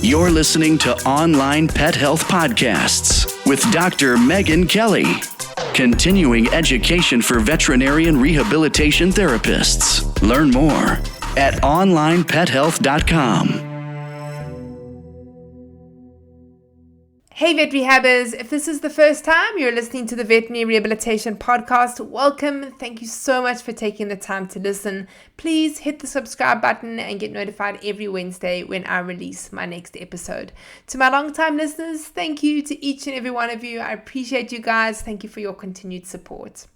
You're listening to Online Pet Health Podcasts with Dr. Megan Kelly. Continuing education for veterinarian rehabilitation therapists. Learn more at onlinepethealth.com. Hey vet rehabbers, if this is the first time you're listening to the Veterinary Rehabilitation Podcast, welcome. Thank you so much for taking the time to listen. Please hit the subscribe button and get notified every Wednesday when I release my next episode. To my long-time listeners, thank you to each and every one of you. I appreciate you guys. Thank you for your continued support.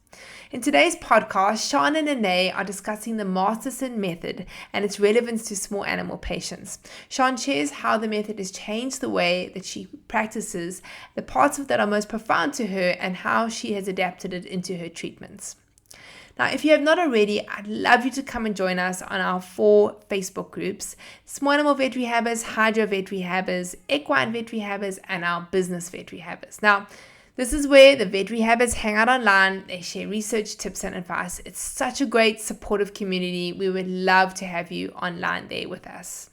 In today's podcast, Sean and Anae are discussing the Masterson method and its relevance to small animal patients. Sean shares how the method has changed the way that she practices, the parts of that are most profound to her, and how she has adapted it into her treatments. Now, if you have not already, I'd love you to come and join us on our 4 Facebook groups: Small Animal Vet Rehabbers, Hydro Vet Rehabbers, Equine Vet Rehabbers, and our Business Vet Rehabbers. Now, this is where the vet rehabbers hang out online. They share research, tips, and advice. It's such a great, supportive community. We would love to have you online there with us.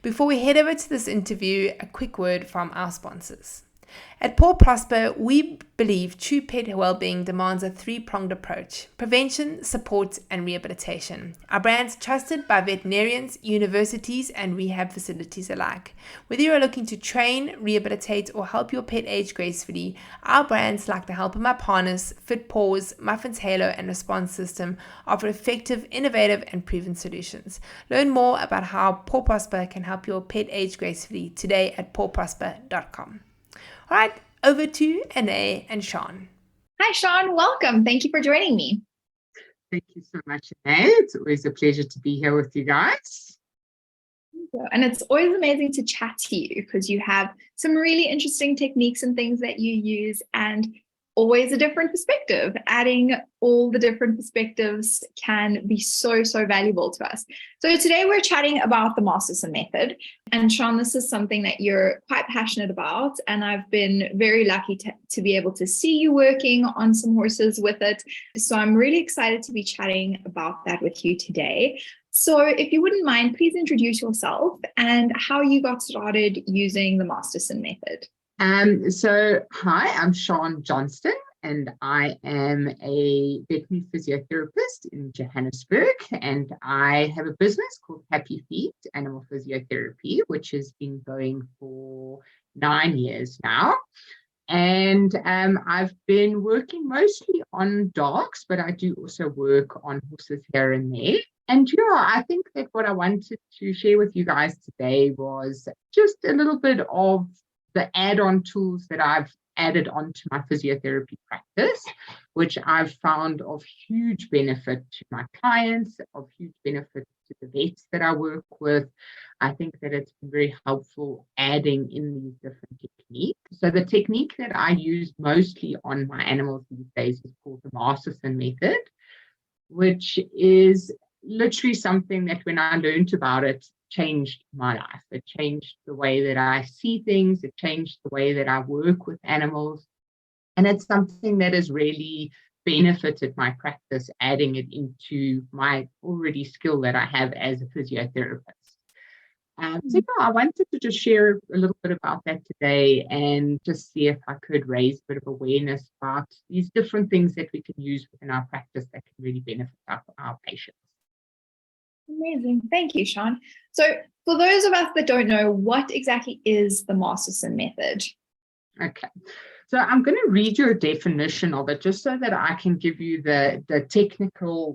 Before we head over to this interview, a quick word from our sponsors. At Paw Prosper, we believe true pet well-being demands a 3-pronged approach: prevention, support, and rehabilitation. Our brand's trusted by veterinarians, universities, and rehab facilities alike. Whether you are looking to train, rehabilitate, or help your pet age gracefully, our brands like the Help 'em Up Harness, Fit Paws, Muffin's Halo, and Response System offer effective, innovative, and proven solutions. Learn more about how Paw Prosper can help your pet age gracefully today at pawprosper.com. All right, over to Anae and Sean. Hi, Sean. Welcome. Thank you for joining me. Thank you so much, Anae. It's always a pleasure to be here with you guys. And it's always amazing to chat to you because you have some really interesting techniques and things that you use, and always a different perspective. Adding all the different perspectives can be so valuable to us. So today we're chatting about the Masterson method. And Sean, this is something that you're quite passionate about. And I've been very lucky to be able to see you working on some horses with it. So I'm really excited to be chatting about that with you today. So if you wouldn't mind, please introduce yourself and how you got started using the Masterson method. Hi, I'm Sian Johnston, and I am a veterinary physiotherapist in Johannesburg, and I have a business called Happy Feet Animal Physiotherapy, which has been going for 9 years now. And I've been working mostly on dogs, but I do also work on horses here and there. And I think that what I wanted to share with you guys today was just a little bit of the add-on tools that I've added onto my physiotherapy practice, which I've found of huge benefit to my clients, of huge benefit to the vets that I work with. I think that it's been very helpful adding in these different techniques. So the technique that I use mostly on my animals these days is called the Masterson method, which is literally something that when I learned about it, changed my life. It changed the way that I see things. It changed the way that I work with animals. And it's something that has really benefited my practice, adding it into my already skill that I have as a physiotherapist. I wanted to just share a little bit about that today and just see if I could raise a bit of awareness about these different things that we can use within our practice that can really benefit our patients. Amazing. Thank you, Sean. So for those of us that don't know, what exactly is the Masterson method? Okay. So I'm going to read you a definition of it just so that I can give you the technical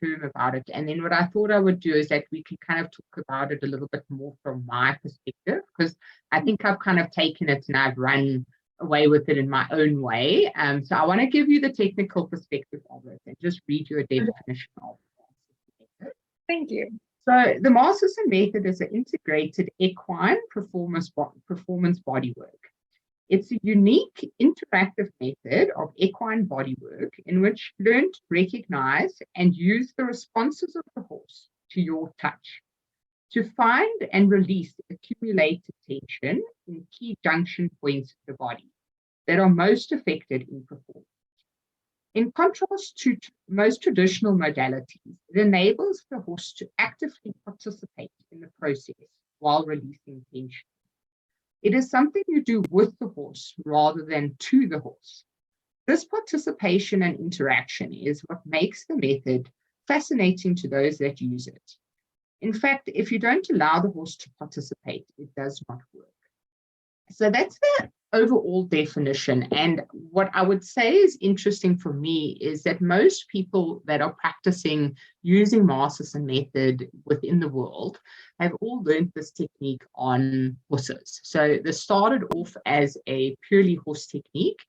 term about it. And then what I thought I would do is that we can kind of talk about it a little bit more from my perspective, because I think I've kind of taken it and I've run away with it in my own way. So I want to give you the technical perspective of it and just read you a definition of it. Thank you. So the Masterson method is an integrated equine performance bodywork. It's a unique interactive method of equine bodywork in which you learn to recognize and use the responses of the horse to your touch, to find and release accumulated tension in key junction points of the body that are most affected in performance. In contrast to most traditional modalities, it enables the horse to actively participate in the process while releasing tension. It is something you do with the horse rather than to the horse. This participation and interaction is what makes the method fascinating to those that use it. In fact, if you don't allow the horse to participate, it does not work. So that's the overall definition. And what I would say is interesting for me is that most people that are practicing using Masterson method within the world have all learned this technique on horses. So this started off as a purely horse technique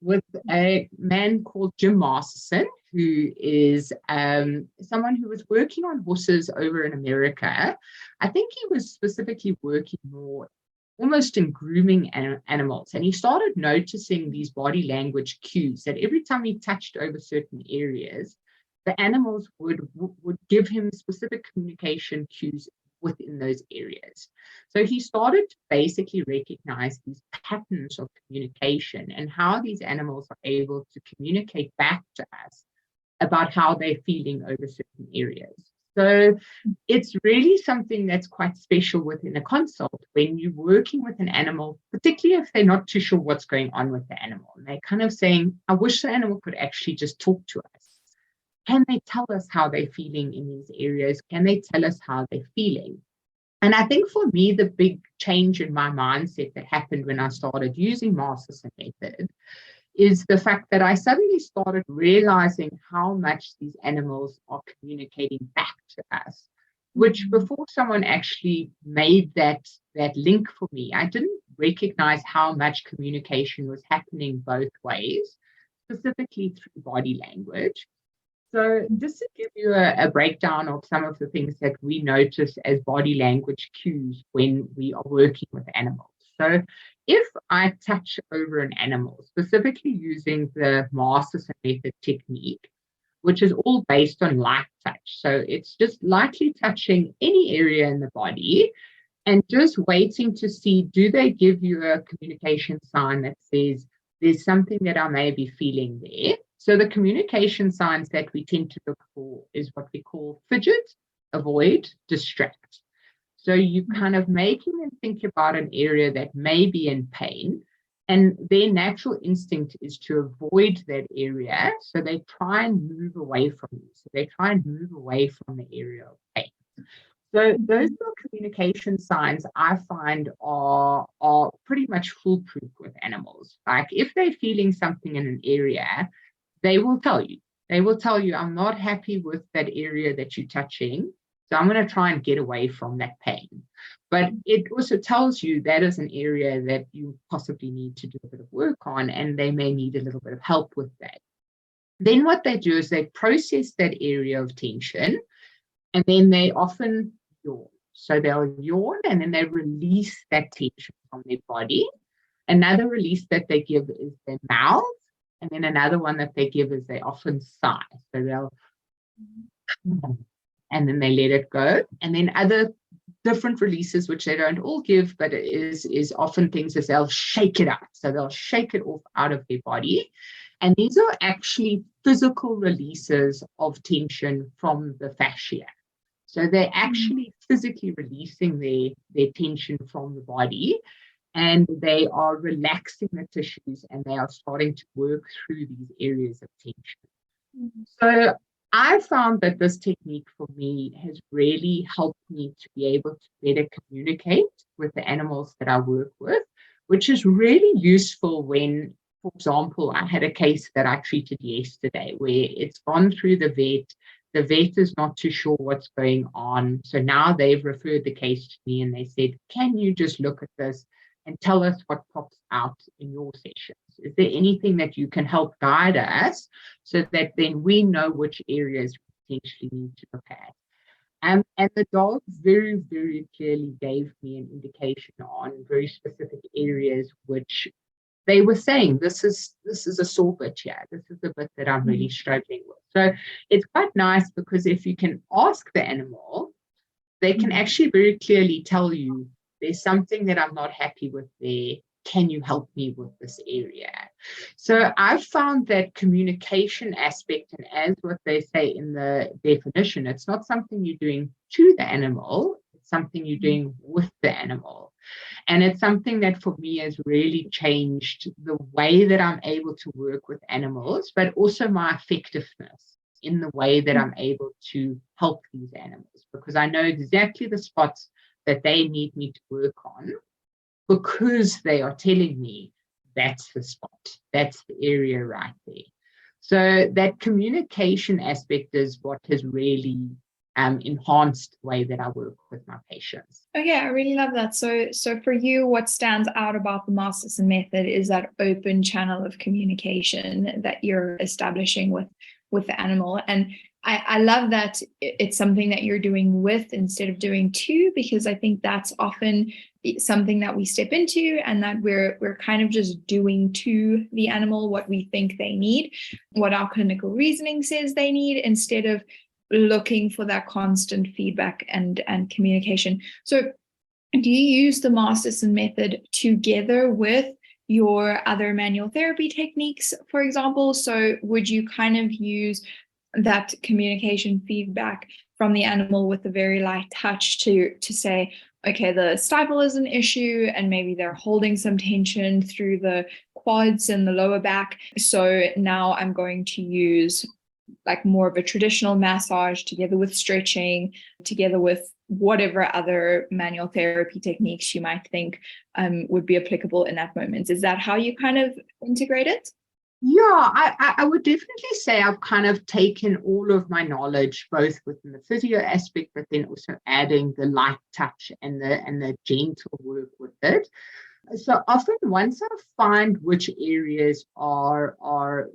with a man called Jim Masterson, who is someone who was working on horses over in America. I think he was specifically working more almost in grooming animals. And he started noticing these body language cues that every time he touched over certain areas, the animals would give him specific communication cues within those areas. So he started to basically recognize these patterns of communication and how these animals are able to communicate back to us about how they're feeling over certain areas. So it's really something that's quite special within a consult when you're working with an animal, particularly if they're not too sure what's going on with the animal. And they're kind of saying, I wish the animal could actually just talk to us. Can they tell us how they're feeling in these areas? Can they tell us how they're feeling? And I think for me, the big change in my mindset that happened when I started using Masterson method is the fact that I suddenly started realizing how much these animals are communicating back to us, which before someone actually made that link for me, I didn't recognize how much communication was happening both ways, specifically through body language. So just to give you a breakdown of some of the things that we notice as body language cues when we are working with animals. So if I touch over an animal, specifically using the Masterson method technique, which is all based on light touch. So it's just lightly touching any area in the body and just waiting to see, do they give you a communication sign that says there's something that I may be feeling there? So the communication signs that we tend to look for is what we call fidget, avoid, distract. So you kind of making them think about an area that may be in pain, and their natural instinct is to avoid that area. So they try and move away from you. So they try and move away from the area of pain. So those little communication signs I find are pretty much foolproof with animals. Like if they're feeling something in an area, they will tell you. They will tell you, I'm not happy with that area that you're touching. So I'm going to try and get away from that pain. But it also tells you that is an area that you possibly need to do a bit of work on, and they may need a little bit of help with that. Then what they do is they process that area of tension, and then they often yawn. So they'll yawn, and then they release that tension from their body. Another release that they give is their mouth, and then another one that they give is they often sigh. So they'll and then they let it go. And then other different releases, which they don't all give, but it is often things as they'll shake it out. So they'll shake it off out of their body. And these are actually physical releases of tension from the fascia. So they're actually physically releasing their tension from the body, and they are relaxing the tissues, and they are starting to work through these areas of tension. So I found that this technique for me has really helped me to be able to better communicate with the animals that I work with, which is really useful when, for example, I had a case that I treated yesterday where it's gone through the vet. The vet is not too sure what's going on. So now they've referred the case to me and they said, can you just look at this and tell us what pops out in your sessions? Is there anything that you can help guide us so that then we know which areas we potentially need to look at? And the dog very, very clearly gave me an indication on very specific areas which they were saying, this is a sore bit here. This is the bit that I'm really struggling with. So it's quite nice because if you can ask the animal, they can actually very clearly tell you, there's something that I'm not happy with there. Can you help me with this area? So I've found that communication aspect, and as what they say in the definition, it's not something you're doing to the animal, it's something you're doing with the animal. And it's something that for me has really changed the way that I'm able to work with animals, but also my effectiveness in the way that I'm able to help these animals, because I know exactly the spots that they need me to work on, because they are telling me that's the spot, that's the area right there. So that communication aspect is what has really enhanced the way that I work with my patients. Okay, I really love that. So for you, what stands out about the Masterson method is that open channel of communication that you're establishing with the animal. And I love that it's something that you're doing with instead of doing to, because I think that's often something that we step into, and that we're kind of just doing to the animal what we think they need, what our clinical reasoning says they need, instead of looking for that constant feedback and communication. So do you use the Masterson method together with your other manual therapy techniques, for example? So would you kind of use that communication feedback from the animal with a very light touch to say, okay, the stifle is an issue, and maybe they're holding some tension through the quads and the lower back. So now I'm going to use like more of a traditional massage together with stretching, together with whatever other manual therapy techniques you might think would be applicable in that moment. Is that how you kind of integrate it? Yeah, I would definitely say I've kind of taken all of my knowledge, both within the physio aspect, but then also adding the light touch and the gentle work with it. So often once I find which areas are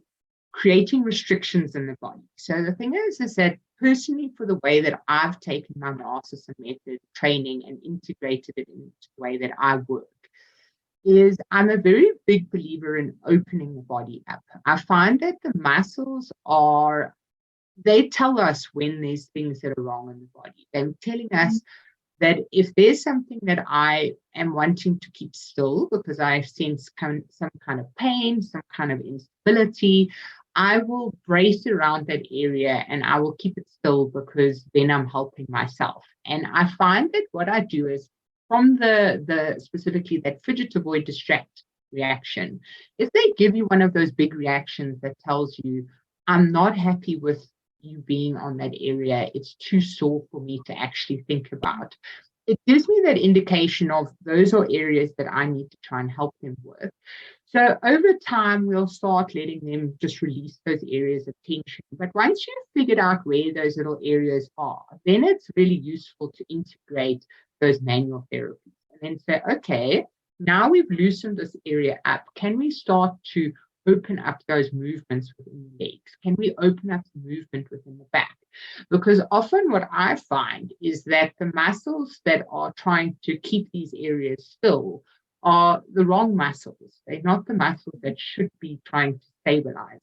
creating restrictions in the body. So the thing is that personally, for the way that I've taken my Masterson method training and integrated it into the way that I work, is I'm a very big believer in opening the body up. I find that the muscles they tell us when there's things that are wrong in the body. They're telling us that if there's something that I am wanting to keep still because I sense some kind of pain, some kind of instability, I will brace around that area and I will keep it still, because then I'm helping myself. And I find that what I do is, from the specifically that fidget, avoid, distract reaction, if they give you one of those big reactions that tells you, I'm not happy with you being on that area, it's too sore for me to actually think about, it gives me that indication of those are areas that I need to try and help them with. So over time, we'll start letting them just release those areas of tension. But once you've figured out where those little areas are, then it's really useful to integrate those manual therapies and then say, okay, now we've loosened this area up. Can we start to open up those movements within the legs? Can we open up the movement within the back? Because often what I find is that the muscles that are trying to keep these areas still are the wrong muscles. They're not the muscles that should be trying to stabilize.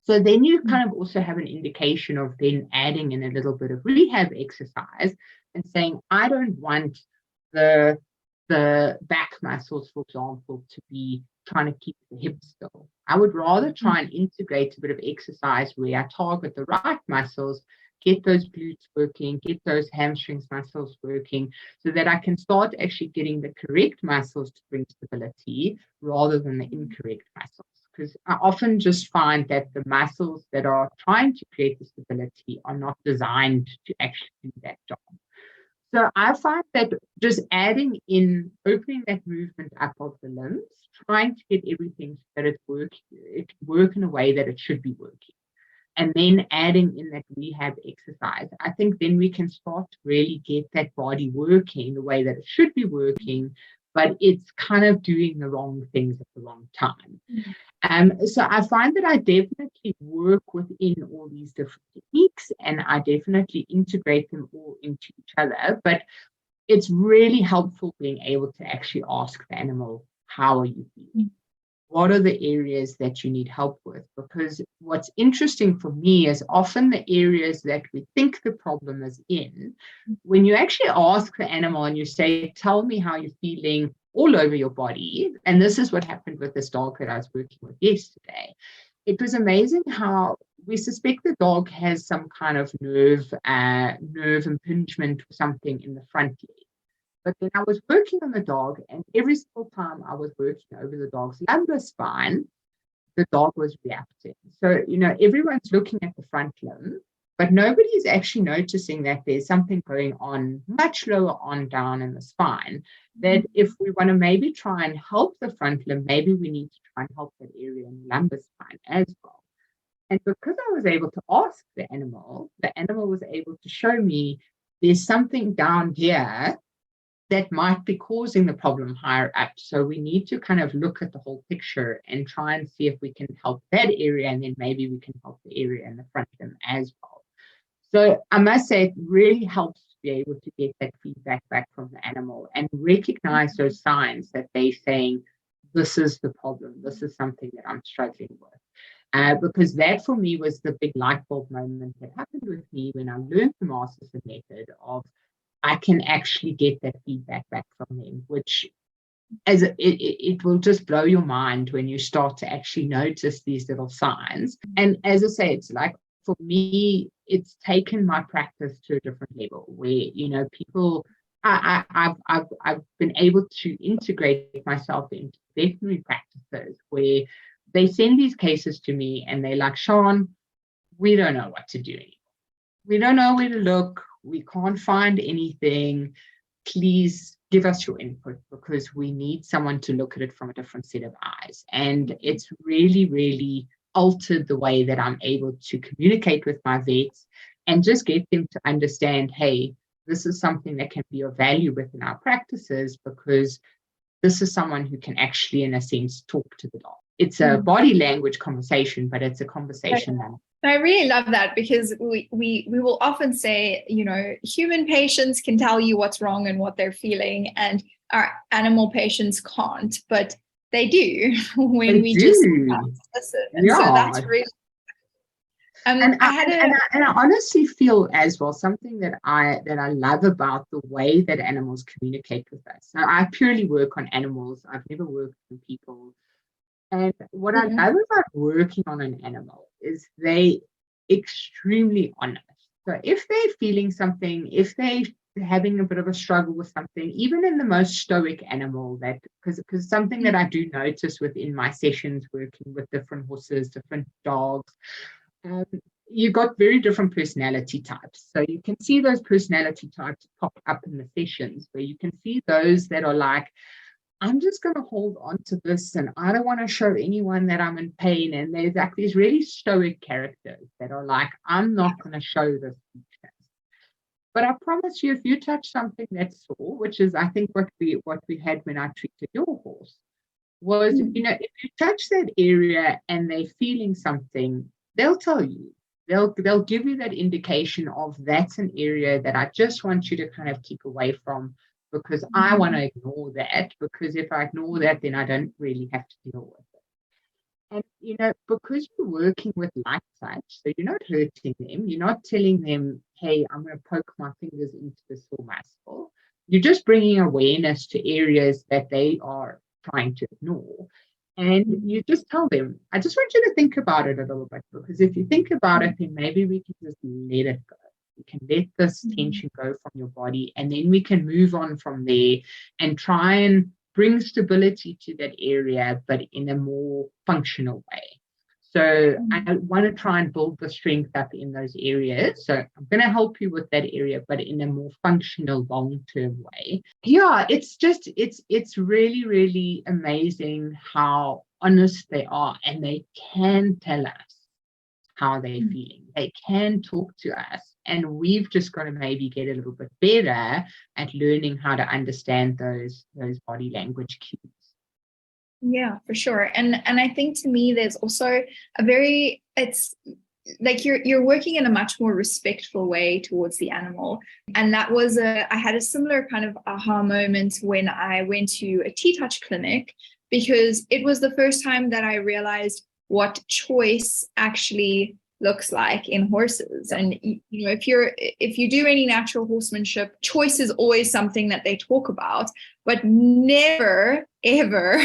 So then you kind of also have an indication of then adding in a little bit of rehab exercise and saying, I don't want the back muscles, for example, to be trying to keep the hips still. I would rather try and integrate a bit of exercise where I target the right muscles, get those glutes working, get those hamstrings muscles working, so that I can start actually getting the correct muscles to bring stability rather than the incorrect muscles. Because I often just find that the muscles that are trying to create the stability are not designed to actually do that job. So I find that just adding in, opening that movement up of the limbs, trying to get everything so that it can work in a way that it should be working, and then adding in that rehab exercise, I think then we can start to really get that body working the way that it should be working, but it's kind of doing the wrong things at the wrong time. So I find that I definitely work within all these different techniques, and I definitely integrate them all into each other. But it's really helpful being able to actually ask the animal, how are you feeling? What are the areas that you need help with? Because what's interesting for me is often the areas that we think the problem is in, when you actually ask the animal and you say, tell me how you're feeling all over your body. And this is what happened with this dog that I was working with yesterday. It was amazing how we suspect the dog has some kind of nerve impingement or something in the front leg. But then I was working on the dog, and every single time I was working over the dog's lumbar spine, the dog was reacting. So, everyone's looking at the front limb, but nobody's actually noticing that there's something going on much lower on down in the spine, that if we want to maybe try and help the front limb, maybe we need to try and help that area in the lumbar spine as well. And because I was able to ask the animal was able to show me there's something down here that might be causing the problem higher up. So we need to kind of look at the whole picture and try and see if we can help that area, and then maybe we can help the area in the front limb as well. So I must say it really helps to be able to get that feedback back from the animal and recognize those signs that they're saying, this is the problem, this is something that I'm struggling with. Because that for me was the big light bulb moment that happened with me when I learned the Masterson method of I can actually get that feedback back from them, which it will just blow your mind when you start to actually notice these little signs. And as I say, it's like, for me, it's taken my practice to a different level where, people, I've been able to integrate myself into veterinary practices where they send these cases to me and they're like, Sian, we don't know what to do anymore. We don't know where to look. We can't find anything. Please give us your input because we need someone to look at it from a different set of eyes. And it's really, really altered the way that I'm able to communicate with my vets and just get them to understand, hey, this is something that can be of value within our practices because this is someone who can actually, in a sense, talk to the dog. It's a body language conversation, but it's a conversation. I really love that because we will often say, human patients can tell you what's wrong and what they're feeling, and our animal patients can't, but they do when we just listen. And so that's really. And I honestly feel as well something that I love about the way that animals communicate with us. Now, I purely work on animals. I've never worked on people. And what I love about working on an animal is they extremely honest. So if they're feeling something, if they're having a bit of a struggle with something, even in the most stoic animal, that because something that I do notice within my sessions working with different horses, different dogs, you've got very different personality types. So you can see those personality types pop up in the sessions where you can see those that are like, I'm just going to hold on to this and I don't want to show anyone that I'm in pain. And there's like these really stoic characters that are like, I'm not going to show this weakness. But I promise you, if you touch something that's sore, which is I think what we had when I treated your horse, was, if you touch that area and they're feeling something, they'll tell you. They'll give you that indication of that's an area that I just want you to kind of keep away from, because I want to ignore that, because if I ignore that, then I don't really have to deal with it. And, because you're working with light touch, so you're not hurting them, you're not telling them, hey, I'm going to poke my fingers into the sore muscle. You're just bringing awareness to areas that they are trying to ignore. And you just tell them, I just want you to think about it a little bit, because if you think about it, then maybe we can just let it go. We can let this tension go from your body, and then we can move on from there and try and bring stability to that area, but in a more functional way. So I want to try and build the strength up in those areas. So I'm going to help you with that area, but in a more functional, long-term way. Yeah, it's really, really amazing how honest they are, and they can tell us how they're feeling. They can talk to us, and we've just got to maybe get a little bit better at learning how to understand those body language cues. Yeah, for sure. And I think to me, there's also it's like you're working in a much more respectful way towards the animal. And that was I had a similar kind of aha moment when I went to a T-Touch clinic, because it was the first time that I realized what choice actually looks like in horses. And if you do any natural horsemanship, choice is always something that they talk about, but never ever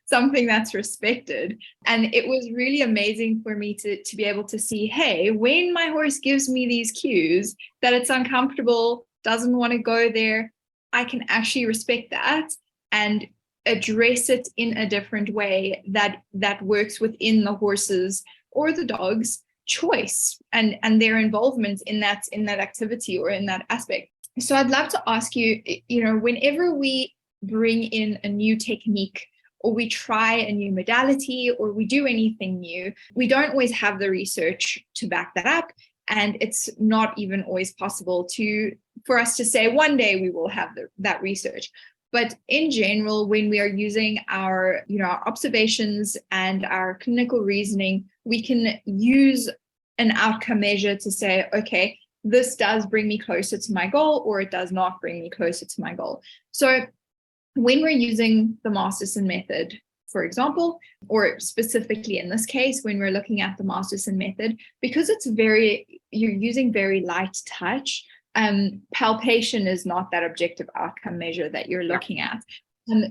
something that's respected. And it was really amazing for me to be able to see, hey, when my horse gives me these cues that it's uncomfortable, doesn't want to go there, I can actually respect that and address it in a different way that works within the horse's or the dog's choice and their involvement in that activity or in that aspect. So I'd love to ask you, whenever we bring in a new technique or we try a new modality or we do anything new, we don't always have the research to back that up. And it's not even always possible for us to say one day we will have that research. But in general, when we are using our observations and our clinical reasoning, we can use an outcome measure to say, okay, this does bring me closer to my goal, or it does not bring me closer to my goal. So when we're using the Masterson method, for example, or specifically in this case, when we're looking at the Masterson method, because you're using very light touch, palpation is not that objective outcome measure that you're looking at.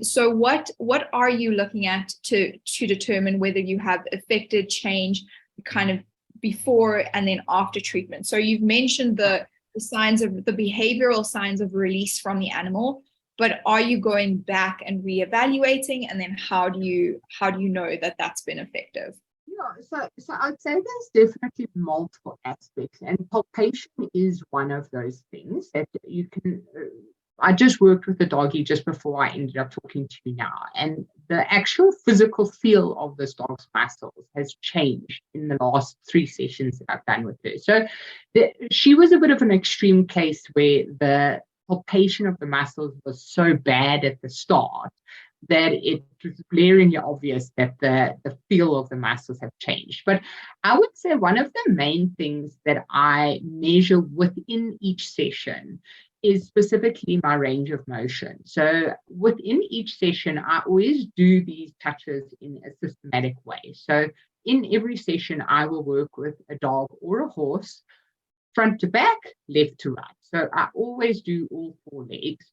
So what are you looking at to determine whether you have affected change kind of before and then after treatment? So you've mentioned the signs of the behavioral signs of release from the animal, but are you going back and reevaluating, and then how do you know that that's been effective? Yeah, so I'd say there's definitely multiple aspects, and palpation is one of those things that you can. I just worked with a doggy just before I ended up talking to you now, and the actual physical feel of this dog's muscles has changed in the last 3 sessions that I've done with her. So she was a bit of an extreme case where the palpation of the muscles was so bad at the start that it was glaringly obvious that the feel of the muscles have changed. But I would say one of the main things that I measure within each session is specifically my range of motion. So within each session, I always do these touches in a systematic way. So in every session, I will work with a dog or a horse, front to back, left to right. So I always do all 4 legs.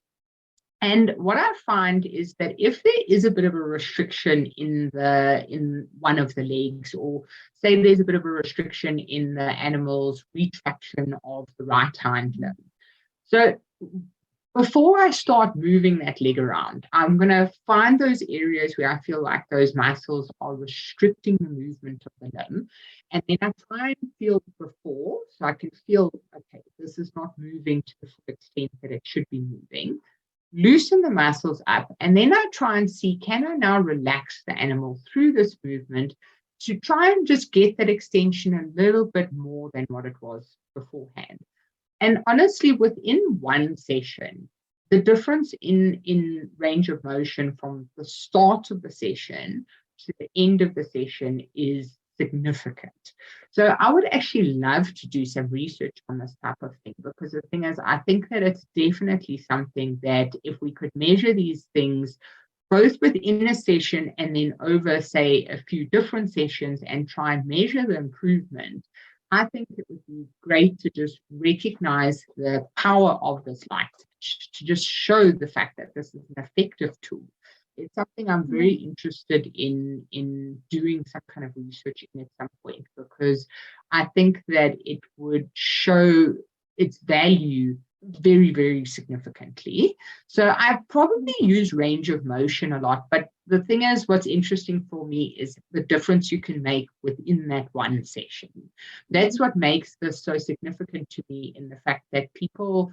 And what I find is that if there is a bit of a restriction in one of the legs, or say there's a bit of a restriction in the animal's retraction of the right hind limb. So before I start moving that leg around, I'm going to find those areas where I feel like those muscles are restricting the movement of the limb. And then I try and feel before, so I can feel, okay, this is not moving to the full extent that it should be moving. Loosen the muscles up, and then I try and see, can I now relax the animal through this movement to try and just get that extension a little bit more than what it was beforehand. And honestly, within one session, the difference in range of motion from the start of the session to the end of the session is significant. So I would actually love to do some research on this type of thing, because the thing is, I think that it's definitely something that if we could measure these things both within a session and then over, say, a few different sessions and try and measure the improvement, I think it would be great to just recognize the power of this light touch, to just show the fact that this is an effective tool. It's something I'm very interested in doing some kind of research in at some point, because I think that it would show its value very, very significantly. So I probably use range of motion a lot, but the thing is, what's interesting for me is the difference you can make within that one session. That's what makes this so significant to me, in the fact that people,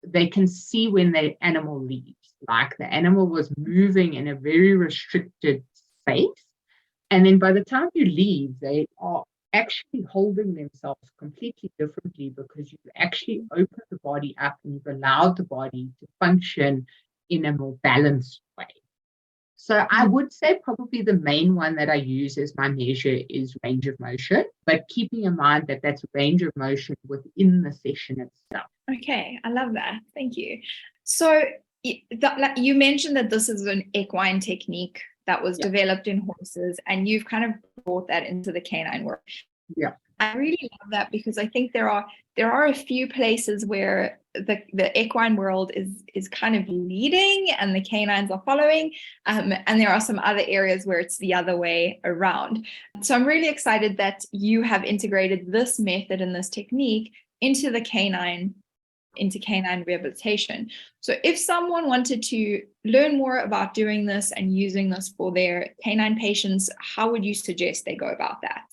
they can see when the animal leaves, like the animal was moving in a very restricted space, and then by the time you leave, they are actually holding themselves completely differently, because you've actually opened the body up and you've allowed the body to function in a more balanced way. So I would say probably the main one that I use as my measure is range of motion, but keeping in mind that that's range of motion within the session itself. Okay, I love that. Thank you. So you mentioned that this is an equine technique that was developed in horses, and you've kind of brought that into the canine world. Yeah, I really love that, because I think there are a few places where the equine world is kind of leading and the canines are following, and there are some other areas where it's the other way around. So I'm really excited that you have integrated this method and this technique into the canine into canine rehabilitation. So if someone wanted to learn more about doing this and using this for their canine patients, how would you suggest they go about that?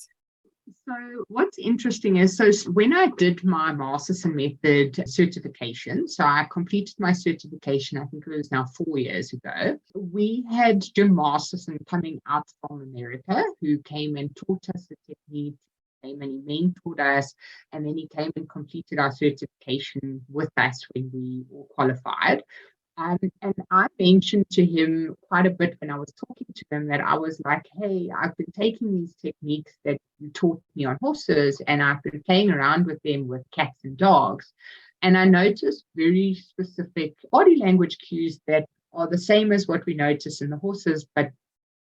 So what's interesting is, so when I did my Masterson method certification, so I completed my certification, I think it was now 4 years ago, we had Jim Masterson coming out from America, who came and taught us the technique, came and he mentored us, and then he came and completed our certification with us when we all qualified. And I mentioned to him quite a bit when I was talking to him that I was like, hey, I've been taking these techniques that you taught me on horses, and I've been playing around with them with cats and dogs. And I noticed very specific body language cues that are the same as what we notice in the horses, but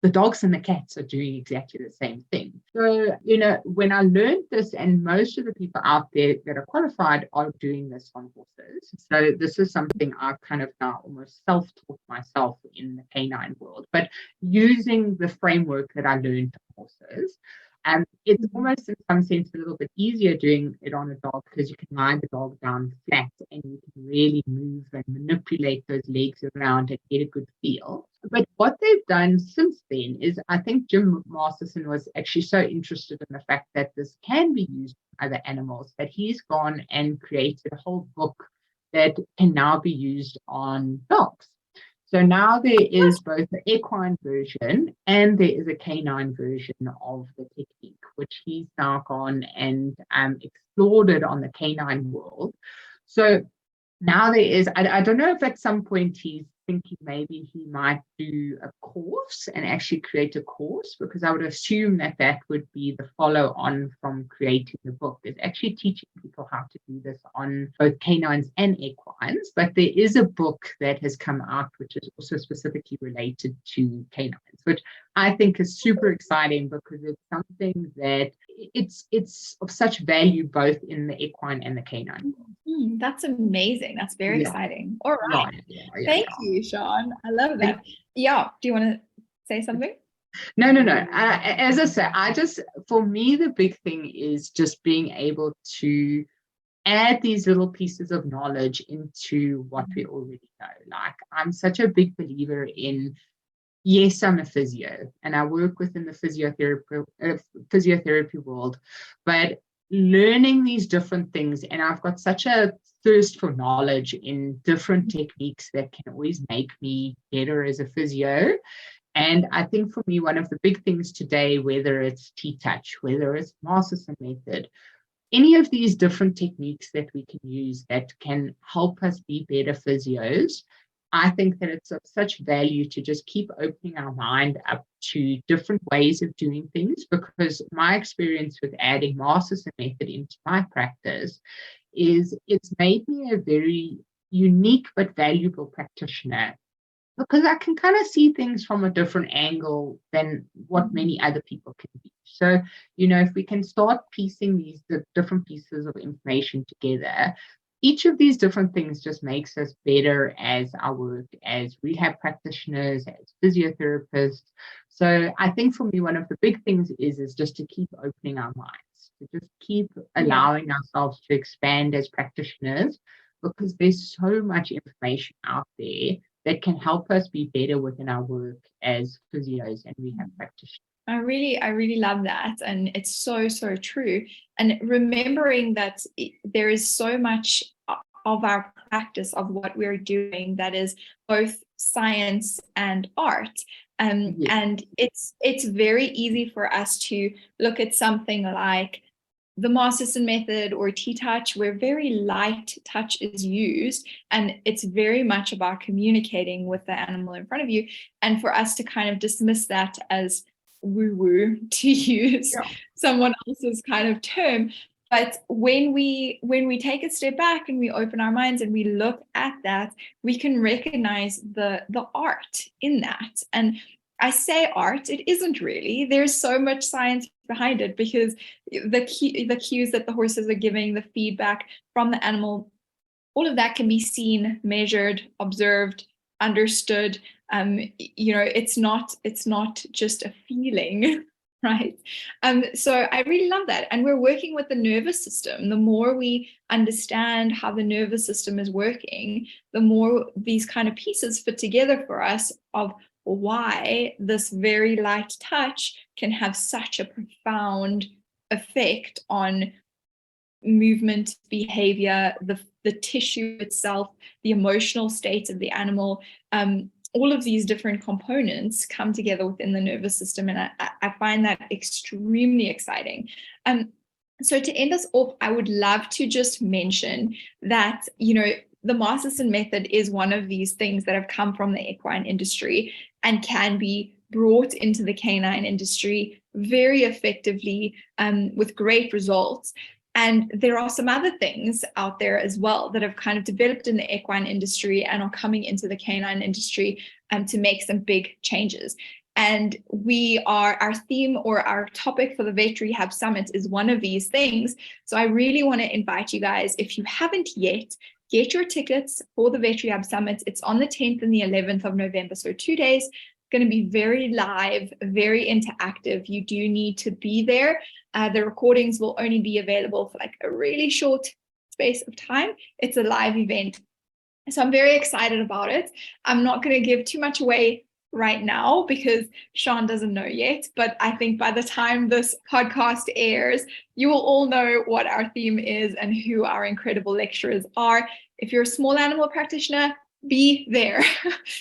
the dogs and the cats are doing exactly the same thing. So, when I learned this, and most of the people out there that are qualified are doing this on horses. So this is something I've kind of now almost self-taught myself in the canine world, but using the framework that I learned on horses. And it's almost in some sense a little bit easier doing it on a dog because you can lie the dog down flat and you can really move and manipulate those legs around and get a good feel. But what they've done since then is, I think Jim Masterson was actually so interested in the fact that this can be used by other animals that he's gone and created a whole book that can now be used on dogs. So now there is both the equine version and there is a canine version of the technique, which he's now gone and explored it on the canine world. So now there is, I don't know if at some point he's thinking maybe he might do a course and actually create a course, because I would assume that that would be the follow on from creating the book, is actually teaching people how to do this on both canines and equines. But there is a book that has come out which is also specifically related to canines, which I think is super exciting because it's something that it's of such value both in the equine and the canine world. That's amazing. That's very exciting. All right. Thank you, Sean. I love that. Yeah. Do you want to say something? No. As I say, for me, the big thing is just being able to add these little pieces of knowledge into what we already know. Like, I'm such a big believer in, yes, I'm a physio and I work within the physiotherapy world, but learning these different things, and I've got such a thirst for knowledge in different techniques that can always make me better as a physio. And I think for me, one of the big things today, whether it's T-Touch, whether it's Masterson method, any of these different techniques that we can use that can help us be better physios, I think that it's of such value to just keep opening our mind up to different ways of doing things, because my experience with adding Masterson method into my practice is it's made me a very unique but valuable practitioner, because I can kind of see things from a different angle than what many other people can do. So, if we can start piecing the different pieces of information together, each of these different things just makes us better as our work as rehab practitioners, as physiotherapists. So I think for me, one of the big things is just to keep opening our minds, to just keep allowing ourselves to expand as practitioners, because there's so much information out there that can help us be better within our work as physios and rehab practitioners. I really love that. And it's so, so true. And remembering that there is so much of our practice of what we're doing that is both science and art. And it's very easy for us to look at something like the Masterson method or T-Touch, where very light touch is used, and it's very much about communicating with the animal in front of you. And for us to kind of dismiss that as woo-woo, to use someone else's kind of term. But when we take a step back and we open our minds and we look at that, we can recognize the art in that. And I say art, it isn't really. There's so much science behind it, because the cues that the horses are giving, the feedback from the animal, all of that can be seen, measured, observed, understood. It's not just a feeling. Right. So I really love that. And we're working with the nervous system. The more we understand how the nervous system is working, the more these kind of pieces fit together for us of why this very light touch can have such a profound effect on movement, behavior, the tissue itself, the emotional state of the animal. All of these different components come together within the nervous system, and I find that extremely exciting. So to end us off, I would love to just mention that, the Masterson method is one of these things that have come from the equine industry and can be brought into the canine industry very effectively, with great results. And there are some other things out there as well that have kind of developed in the equine industry and are coming into the canine industry to make some big changes. And our theme or our topic for the Vet Rehab Summit is one of these things. So I really want to invite you guys, if you haven't yet, get your tickets for the Vet Rehab Summit. It's on the 10th and the 11th of November, so 2 days. Going to be very live, very interactive. You do need to be there. The recordings will only be available for like a really short space of time. It's a live event. So I'm very excited about it. I'm not going to give too much away right now because Sian doesn't know yet, but I think by the time this podcast airs, you will all know what our theme is and who our incredible lecturers are. If you're a small animal practitioner, be there.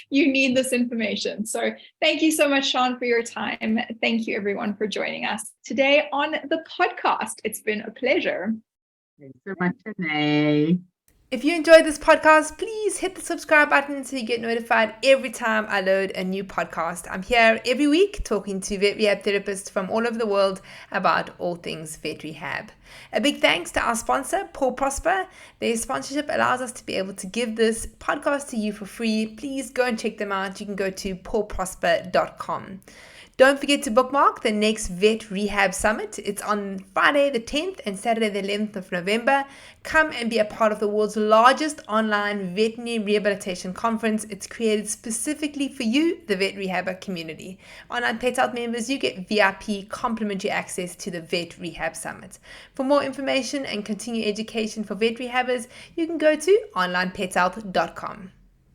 You need this information. So thank you so much, Sian, for your time. Thank you, everyone, for joining us today on the podcast. It's been a pleasure. Thanks so much, Renee. If you enjoyed this podcast, please hit the subscribe button so you get notified every time I load a new podcast. I'm here every week talking to vet rehab therapists from all over the world about all things vet rehab. A big thanks to our sponsor, Paw Prosper. Their sponsorship allows us to be able to give this podcast to you for free. Please go and check them out. You can go to pawprosper.com. Don't forget to bookmark the next Vet Rehab Summit. It's on Friday the 10th and Saturday the 11th of November. Come and be a part of the world's largest online veterinary rehabilitation conference. It's created specifically for you, the vet rehabber community. Onlinepethealth members, you get VIP complimentary access to the Vet Rehab Summit. For more information and continued education for vet rehabbers, you can go to onlinepethealth.com.